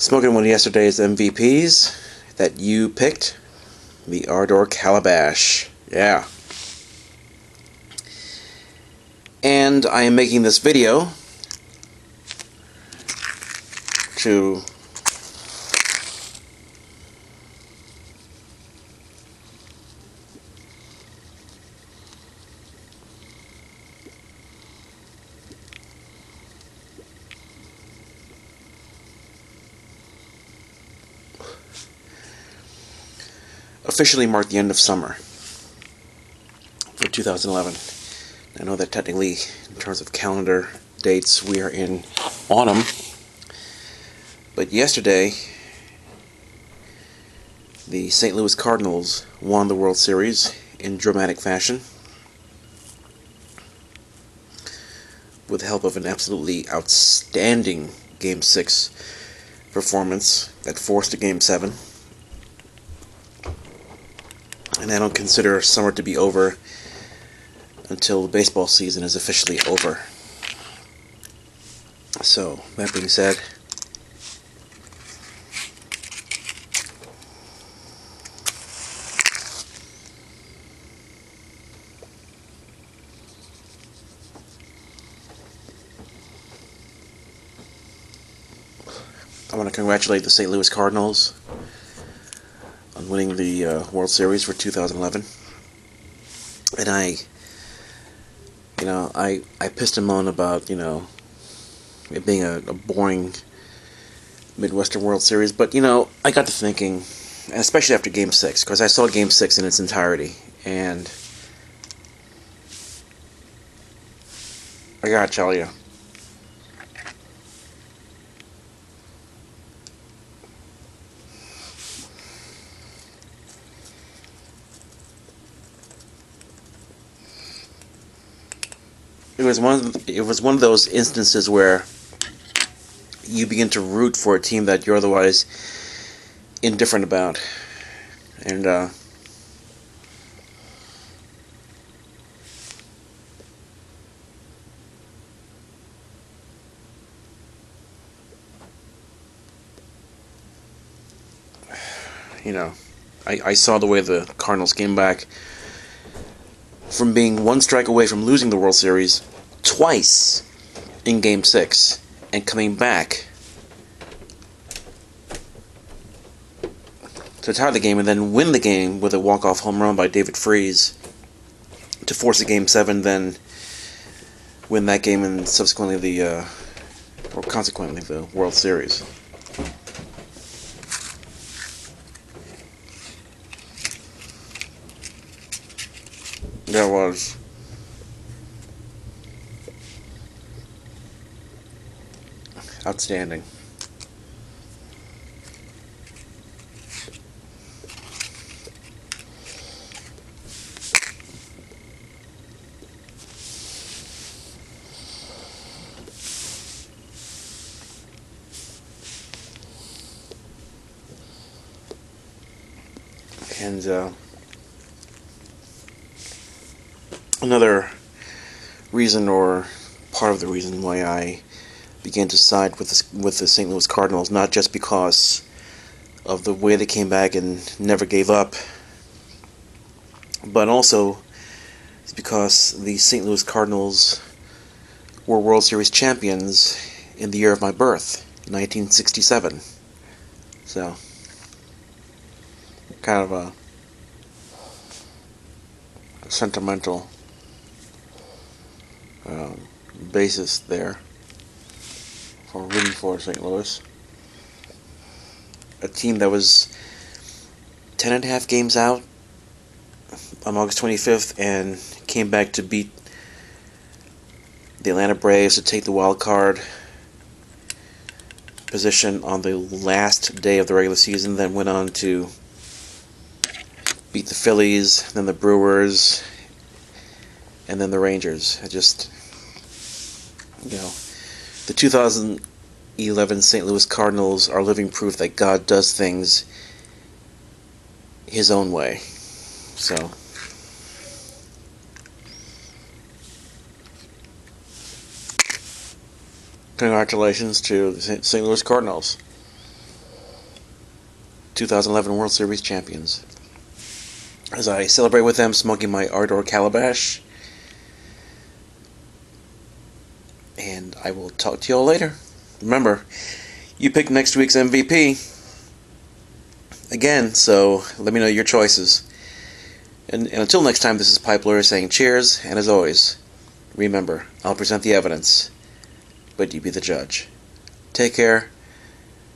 Smoking one of yesterday's MVPs that you picked, the Ardor Calabash. Yeah. And I am making this video to officially mark the end of summer for 2011. I know that technically, in terms of calendar dates, we are in autumn, but yesterday the St. Louis Cardinals won the World Series in dramatic fashion with the help of an absolutely outstanding Game 6 performance that forced a Game 7. And I don't consider summer to be over until the baseball season is officially over. So, that being said, I want to congratulate the St. Louis Cardinals on winning the World Series for 2011. And I pissed and moaned about, it being a boring Midwestern World Series, but, I got to thinking, especially after Game 6, because I saw Game 6 in its entirety, and I gotta tell you, it was one of those instances where you begin to root for a team that you're otherwise indifferent about, and I saw the way the Cardinals came back from being one strike away from losing the World Series twice in Game 6 and coming back to tie the game and then win the game with a walk-off home run by David Freese to force a Game 7, then win that game and consequently the World Series. That was outstanding. And another reason, or part of the reason, why I began to side with the St. Louis Cardinals, not just because of the way they came back and never gave up, but also it's because the St. Louis Cardinals were World Series champions in the year of my birth, 1967. So, kind of a sentimental basis there for rooting for St. Louis. A team that was 10.5 games out on August 25th and came back to beat the Atlanta Braves to take the wild card position on the last day of the regular season, then went on to beat the Phillies, then the Brewers, and then the Rangers. The 2011 St. Louis Cardinals are living proof that God does things His own way. So, congratulations to the St. Louis Cardinals. 2011 World Series champions. As I celebrate with them, smoking my Ardor Calabash. And I will talk to you all later. Remember, you pick next week's MVP again, so let me know your choices. And until next time, this is Pipe Lawyer saying cheers, and as always, remember, I'll present the evidence, but you be the judge. Take care,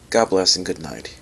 God bless, and good night.